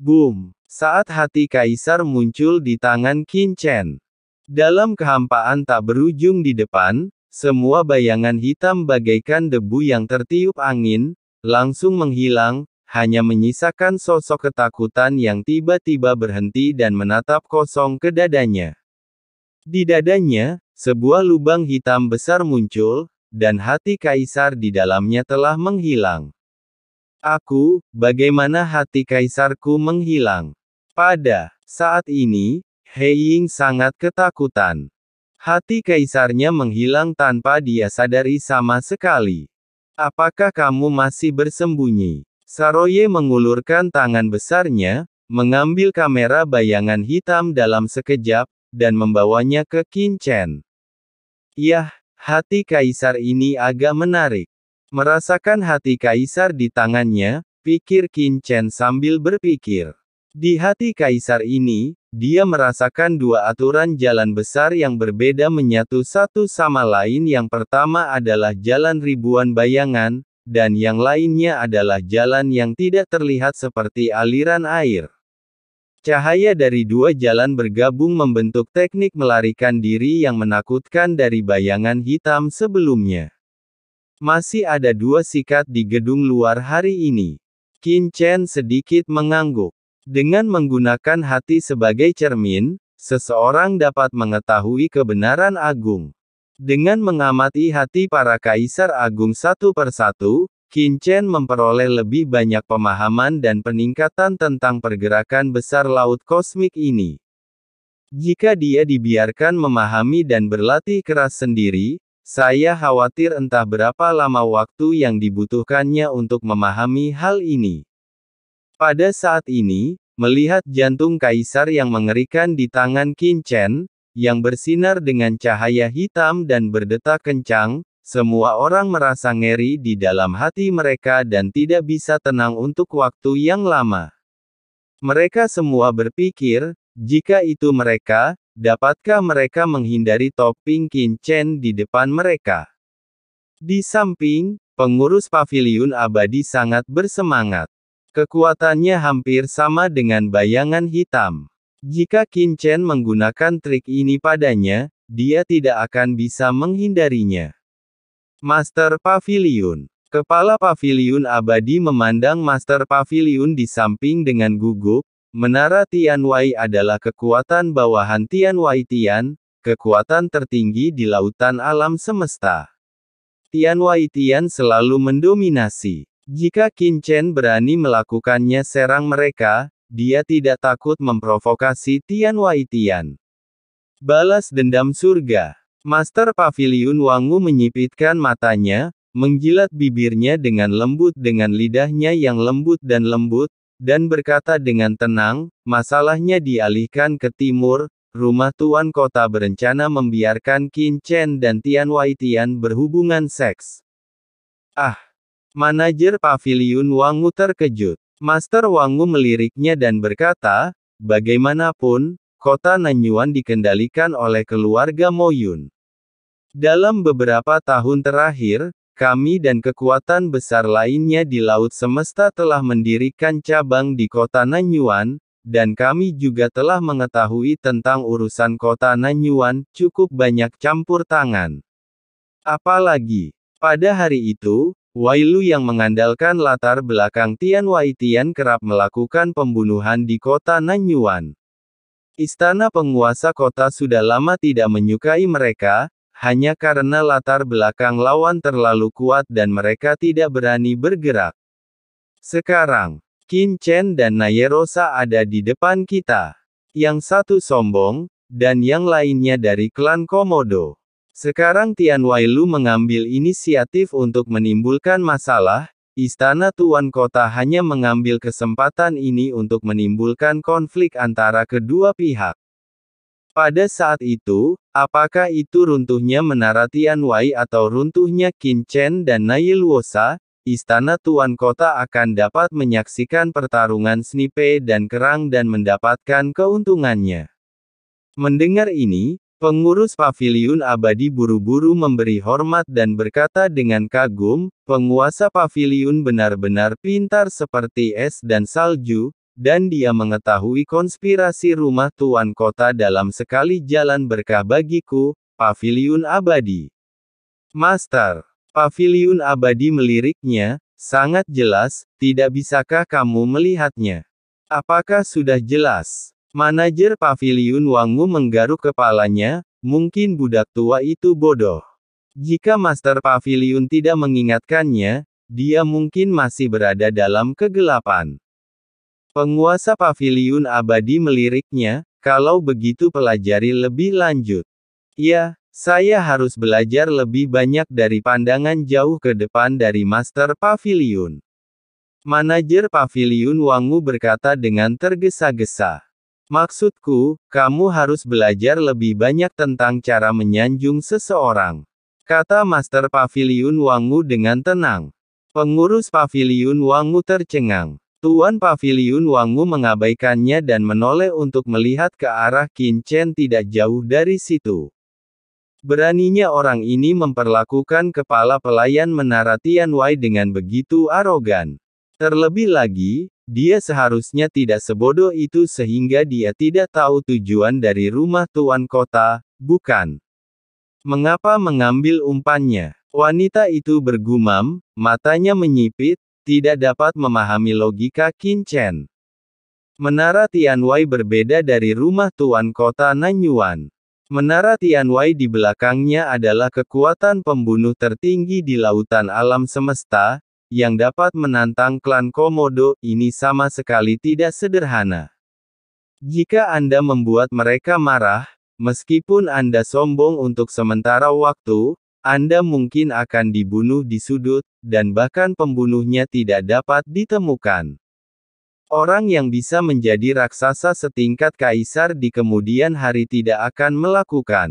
Boom! Saat hati kaisar muncul di tangan Qin Chen. Dalam kehampaan tak berujung di depan, semua bayangan hitam bagaikan debu yang tertiup angin, langsung menghilang, hanya menyisakan sosok ketakutan yang tiba-tiba berhenti dan menatap kosong ke dadanya. Di dadanya, sebuah lubang hitam besar muncul, dan hati kaisar di dalamnya telah menghilang. Bagaimana hati kaisarku menghilang? Pada saat ini, He Ying sangat ketakutan. Hati kaisarnya menghilang tanpa dia sadari sama sekali. Apakah kamu masih bersembunyi? Saroye mengulurkan tangan besarnya, mengambil kamera bayangan hitam dalam sekejap, dan membawanya ke Qin Chen. Yah, hati kaisar ini agak menarik. Merasakan hati kaisar di tangannya, pikir Qin Chen sambil berpikir. Di hati kaisar ini, dia merasakan dua aturan jalan besar yang berbeda menyatu satu sama lain. Yang pertama adalah jalan ribuan bayangan, dan yang lainnya adalah jalan yang tidak terlihat seperti aliran air. Cahaya dari dua jalan bergabung membentuk teknik melarikan diri yang menakutkan dari bayangan hitam sebelumnya. Masih ada dua sikat di gedung luar hari ini. Qin Chen sedikit mengangguk. Dengan menggunakan hati sebagai cermin, seseorang dapat mengetahui kebenaran agung. Dengan mengamati hati para kaisar agung satu persatu, Qin Chen memperoleh lebih banyak pemahaman dan peningkatan tentang pergerakan besar laut kosmik ini. Jika dia dibiarkan memahami dan berlatih keras sendiri, saya khawatir entah berapa lama waktu yang dibutuhkannya untuk memahami hal ini. Pada saat ini, melihat jantung kaisar yang mengerikan di tangan Qin Chen, yang bersinar dengan cahaya hitam dan berdetak kencang, semua orang merasa ngeri di dalam hati mereka dan tidak bisa tenang untuk waktu yang lama. Mereka semua berpikir, jika itu mereka, dapatkah mereka menghindari topping Qin Chen di depan mereka? Di samping, pengurus paviliun abadi sangat bersemangat. Kekuatannya hampir sama dengan bayangan hitam. Jika Qin Chen menggunakan trik ini padanya, dia tidak akan bisa menghindarinya. Master Paviliun. Kepala Paviliun Abadi memandang Master Paviliun di samping dengan gugup. Menara Tianwei adalah kekuatan bawahan Tianwei Tian, kekuatan tertinggi di lautan alam semesta. Tianwei Tian selalu mendominasi. Jika Qin Chen berani melakukannya serang mereka, dia tidak takut memprovokasi Tianwei Tian. Balas dendam surga. Master Paviliun Wangu menyipitkan matanya, mengjilat bibirnya dengan lembut dengan lidahnya yang lembut, dan berkata dengan tenang, masalahnya dialihkan ke timur, rumah tuan kota berencana membiarkan Qin Chen dan Tianwei Tian berhubungan seks. Manajer Paviliun Wangu terkejut. Master Wangu meliriknya dan berkata, bagaimanapun, kota Nanyuan dikendalikan oleh keluarga Mo Yun. Dalam beberapa tahun terakhir, kami dan kekuatan besar lainnya di Laut Semesta telah mendirikan cabang di kota Nanyuan, dan kami juga telah mengetahui tentang urusan kota Nanyuan, cukup banyak campur tangan. Apalagi, pada hari itu, Wei Lu yang mengandalkan latar belakang Tianwei Tian kerap melakukan pembunuhan di kota Nanyuan. Istana penguasa kota sudah lama tidak menyukai mereka, hanya karena latar belakang lawan terlalu kuat dan mereka tidak berani bergerak. Sekarang, Qin Chen dan Nayerosa ada di depan kita. Yang satu sombong, dan yang lainnya dari klan Komodo. Sekarang Tianwei Lu mengambil inisiatif untuk menimbulkan masalah, istana tuan kota hanya mengambil kesempatan ini untuk menimbulkan konflik antara kedua pihak. Pada saat itu, apakah itu runtuhnya menara Tianwei atau runtuhnya Qin Chen dan Nayeluosa, istana tuan kota akan dapat menyaksikan pertarungan snipe dan kerang dan mendapatkan keuntungannya. Mendengar ini, pengurus Paviliun Abadi buru-buru memberi hormat dan berkata dengan kagum, penguasa Paviliun benar-benar pintar seperti es dan salju, dan dia mengetahui konspirasi rumah tuan kota dalam sekali jalan berkah bagiku, paviliun abadi. Master, paviliun abadi meliriknya, sangat jelas, tidak bisakah kamu melihatnya? Apakah sudah jelas? Manajer paviliun Wangu menggaruk kepalanya, mungkin budak tua itu bodoh. Jika Master Paviliun tidak mengingatkannya, dia mungkin masih berada dalam kegelapan. Penguasa Paviliun Abadi meliriknya, kalau begitu pelajari lebih lanjut. Ya, saya harus belajar lebih banyak dari pandangan jauh ke depan dari Master Paviliun. Manajer Paviliun Wangu berkata dengan tergesa-gesa. Maksudku, kamu harus belajar lebih banyak tentang cara menyanjung seseorang. Kata Master Paviliun Wangu dengan tenang. Pengurus Paviliun Wangu tercengang. Tuan Paviliun Wangu mengabaikannya dan menoleh untuk melihat ke arah Qin Chen tidak jauh dari situ. Beraninya orang ini memperlakukan kepala pelayan menara Tianwei dengan begitu arogan. Terlebih lagi, dia seharusnya tidak sebodoh itu sehingga dia tidak tahu tujuan dari rumah tuan kota, bukan? Mengapa mengambil umpannya? Wanita itu bergumam, matanya menyipit, tidak dapat memahami logika Qin Chen. Menara Tianwei berbeda dari rumah tuan kota Nanyuan. Menara Tianwei di belakangnya adalah kekuatan pembunuh tertinggi di lautan alam semesta, yang dapat menantang klan Komodo. Ini sama sekali tidak sederhana. Jika Anda membuat mereka marah, meskipun Anda sombong untuk sementara waktu, Anda mungkin akan dibunuh di sudut, dan bahkan pembunuhnya tidak dapat ditemukan. Orang yang bisa menjadi raksasa setingkat kaisar di kemudian hari tidak akan melakukan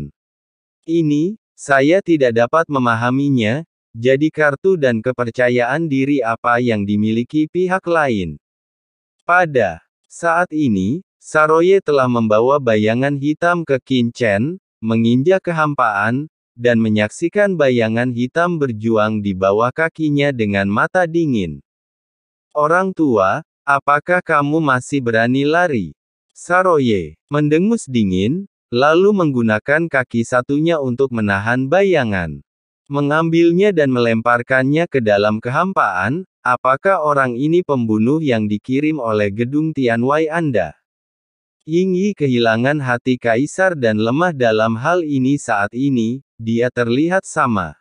ini. Saya tidak dapat memahaminya. Jadi kartu dan kepercayaan diri apa yang dimiliki pihak lain. Pada saat ini, Saroye telah membawa bayangan hitam ke Qin Chen, menginjak kehampaan, dan menyaksikan bayangan hitam berjuang di bawah kakinya dengan mata dingin. Orang tua, apakah kamu masih berani lari? Saroye mendengus dingin, lalu menggunakan kaki satunya untuk menahan bayangan. Mengambilnya dan melemparkannya ke dalam kehampaan. Apakah orang ini pembunuh yang dikirim oleh gedung Tianwei Anda? Ying Yi kehilangan hati kaisar dan lemah dalam hal ini saat ini, dia terlihat sama.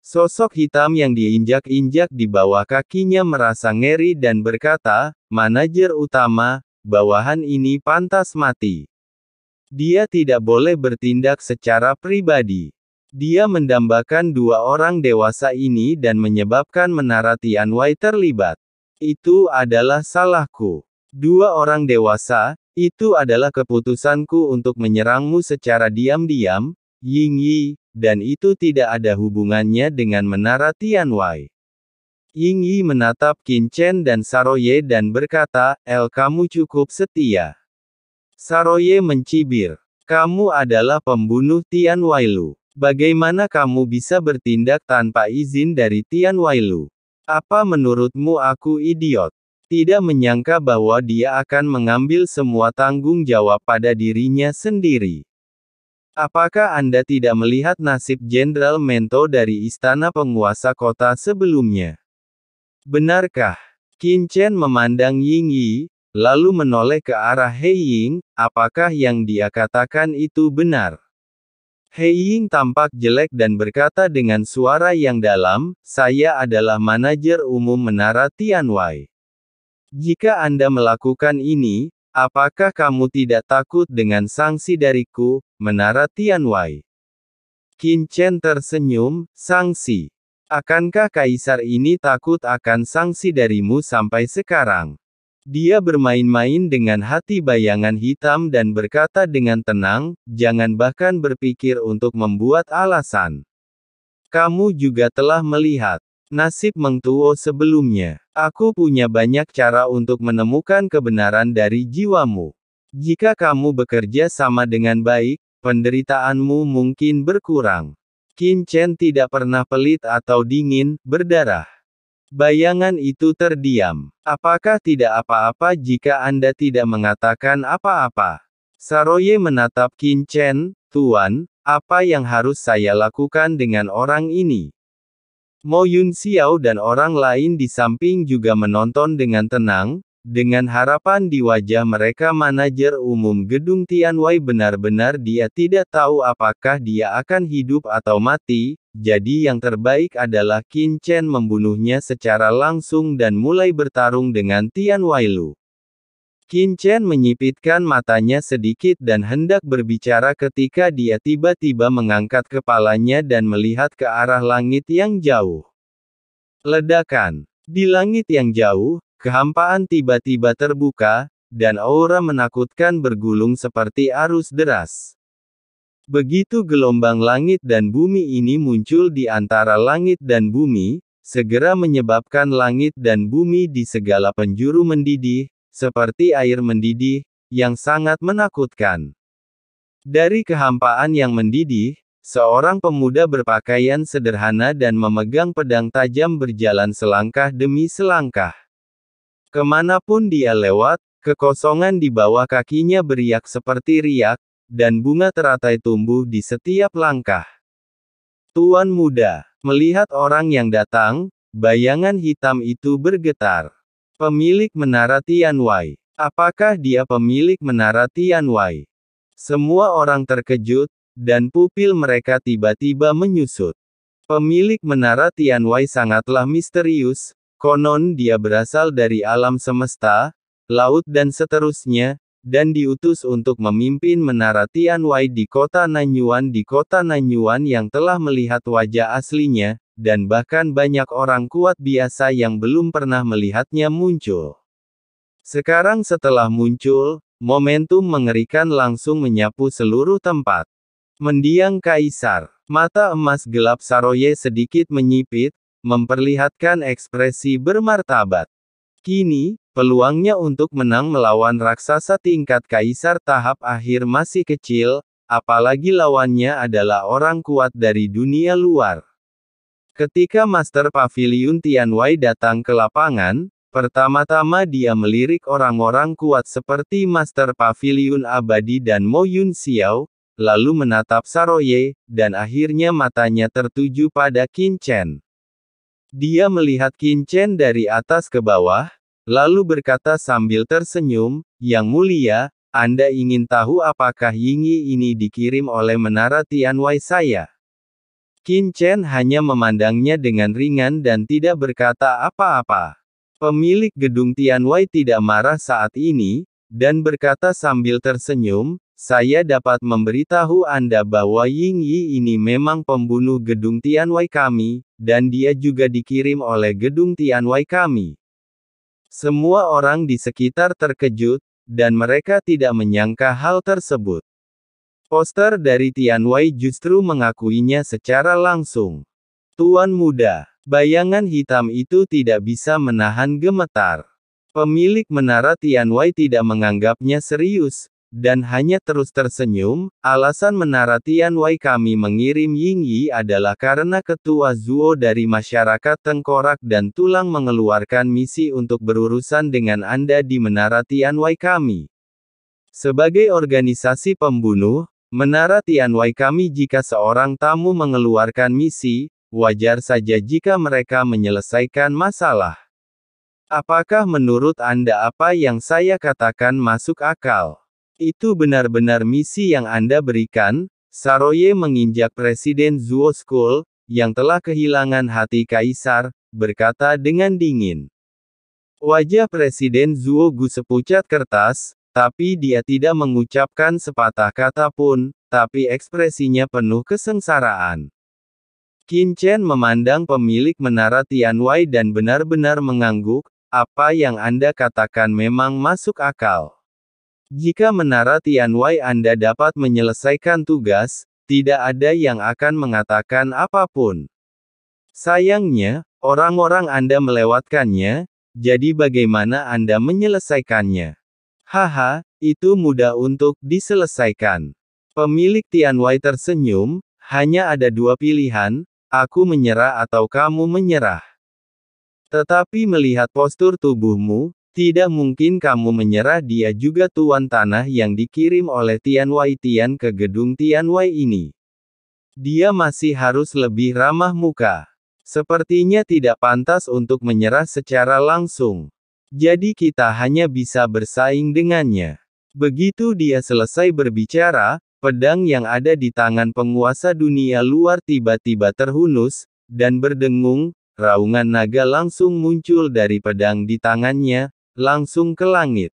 Sosok hitam yang diinjak-injak di bawah kakinya merasa ngeri dan berkata, manajer utama, bawahan ini pantas mati. Dia tidak boleh bertindak secara pribadi. Dia mendambakan dua orang dewasa ini dan menyebabkan menara Tianwei terlibat. Itu adalah salahku. Dua orang dewasa, itu adalah keputusanku untuk menyerangmu secara diam-diam, Ying Yi, dan itu tidak ada hubungannya dengan menara Tianwei. Ying Yi menatap Qin Chen dan Saroye dan berkata, kamu cukup setia. Saroye mencibir. Kamu adalah pembunuh Tianwei Lu. Bagaimana kamu bisa bertindak tanpa izin dari Tianwei Lu? Apa menurutmu aku idiot? Tidak menyangka bahwa dia akan mengambil semua tanggung jawab pada dirinya sendiri. Apakah Anda tidak melihat nasib Jenderal Mento dari istana penguasa kota sebelumnya? Benarkah? Qin Chen memandang Ying Yi, lalu menoleh ke arah He Ying. Apakah yang dia katakan itu benar? He Ying tampak jelek dan berkata dengan suara yang dalam, saya adalah manajer umum menara Tianwei. Jika Anda melakukan ini, apakah kamu tidak takut dengan sanksi dariku, menara Tianwei? Qin Chen tersenyum, sanksi. Akankah kaisar ini takut akan sanksi darimu sampai sekarang? Dia bermain-main dengan hati bayangan hitam dan berkata dengan tenang, jangan bahkan berpikir untuk membuat alasan. Kamu juga telah melihat nasib Meng Tuo sebelumnya. Aku punya banyak cara untuk menemukan kebenaran dari jiwamu. Jika kamu bekerja sama dengan baik, penderitaanmu mungkin berkurang. Qin Chen tidak pernah pelit atau dingin, berdarah. Bayangan itu terdiam. Apakah tidak apa-apa jika Anda tidak mengatakan apa-apa? Saroye menatap Qin Chen. Tuan, apa yang harus saya lakukan dengan orang ini? Mo Yun Xiao dan orang lain di samping juga menonton dengan tenang, dengan harapan di wajah mereka. Manajer umum gedung Tianwei benar-benar dia tidak tahu apakah dia akan hidup atau mati, jadi yang terbaik adalah Qin Chen membunuhnya secara langsung dan mulai bertarung dengan Tianwei Lu. Qin Chen menyipitkan matanya sedikit dan hendak berbicara ketika dia tiba-tiba mengangkat kepalanya dan melihat ke arah langit yang jauh. Ledakan. Di langit yang jauh, kehampaan tiba-tiba terbuka, dan aura menakutkan bergulung seperti arus deras. Begitu gelombang langit dan bumi ini muncul di antara langit dan bumi, segera menyebabkan langit dan bumi di segala penjuru mendidih, seperti air mendidih, yang sangat menakutkan. Dari kehampaan yang mendidih, seorang pemuda berpakaian sederhana dan memegang pedang tajam berjalan selangkah demi selangkah. Kemanapun dia lewat, kekosongan di bawah kakinya beriak seperti riak, dan bunga teratai tumbuh di setiap langkah. Tuan muda, melihat orang yang datang, bayangan hitam itu bergetar. Pemilik Menara Tianwei. Apakah dia pemilik Menara Tianwei? Semua orang terkejut, dan pupil mereka tiba-tiba menyusut. Pemilik Menara Tianwei sangatlah misterius, konon dia berasal dari alam semesta, laut dan seterusnya, dan diutus untuk memimpin Menara Tianwei di kota Nanyuan yang telah melihat wajah aslinya, dan bahkan banyak orang kuat biasa yang belum pernah melihatnya muncul. Sekarang setelah muncul, momentum mengerikan langsung menyapu seluruh tempat. Mendiang Kaisar. Mata emas gelap Saroye sedikit menyipit, memperlihatkan ekspresi bermartabat. Kini, peluangnya untuk menang melawan raksasa tingkat Kaisar tahap akhir masih kecil, apalagi lawannya adalah orang kuat dari dunia luar. Ketika Master Pavilion Tianwei datang ke lapangan, pertama-tama dia melirik orang-orang kuat seperti Master Pavilion Abadi dan Mo Yun Xiao, lalu menatap Saroye, dan akhirnya matanya tertuju pada Qin Chen. Dia melihat Qin Chen dari atas ke bawah, lalu berkata sambil tersenyum, "Yang mulia, Anda ingin tahu apakah Yingyi ini dikirim oleh Menara Tianwei saya?" Qin Chen hanya memandangnya dengan ringan dan tidak berkata apa-apa. Pemilik gedung Tianwei tidak marah saat ini, dan berkata sambil tersenyum, "Saya dapat memberitahu Anda bahwa Yingyi ini memang pembunuh gedung Tianwei kami, dan dia juga dikirim oleh gedung Tianwei kami." Semua orang di sekitar terkejut, dan mereka tidak menyangka hal tersebut. Poster dari Tianwei justru mengakuinya secara langsung. Tuan muda, bayangan hitam itu tidak bisa menahan gemetar. Pemilik Menara Tianwei tidak menganggapnya serius, dan hanya terus tersenyum. "Alasan Menara Tianwei kami mengirim Yingyi adalah karena Ketua Zuo dari Masyarakat Tengkorak dan Tulang mengeluarkan misi untuk berurusan dengan Anda di Menara Tianwei kami. Sebagai organisasi pembunuh, Menara Tianwei kami jika seorang tamu mengeluarkan misi, wajar saja jika mereka menyelesaikan masalah. Apakah menurut Anda apa yang saya katakan masuk akal? Itu benar-benar misi yang Anda berikan?" Saroye menginjak Presiden Zuo School, yang telah kehilangan hati Kaisar, berkata dengan dingin. Wajah Presiden Zuo Gu sepucat kertas, tapi dia tidak mengucapkan sepatah kata pun, tapi ekspresinya penuh kesengsaraan. Qin Chen memandang pemilik Menara Tianwei dan benar-benar mengangguk, "Apa yang Anda katakan memang masuk akal. Jika Menara Tianwei Anda dapat menyelesaikan tugas, tidak ada yang akan mengatakan apapun. Sayangnya, orang-orang Anda melewatkannya, jadi bagaimana Anda menyelesaikannya?" "Haha, itu mudah untuk diselesaikan." Pemilik Tianwei tersenyum, "Hanya ada dua pilihan, aku menyerah atau kamu menyerah." Tetapi melihat postur tubuhmu, tidak mungkin kamu menyerah. Dia juga tuan tanah yang dikirim oleh Tianwei Tian ke gedung Tianwei ini. Dia masih harus lebih ramah muka. Sepertinya tidak pantas untuk menyerah secara langsung. Jadi kita hanya bisa bersaing dengannya. Begitu dia selesai berbicara, pedang yang ada di tangan penguasa dunia luar tiba-tiba terhunus, dan berdengung, raungan naga langsung muncul dari pedang di tangannya, langsung ke langit.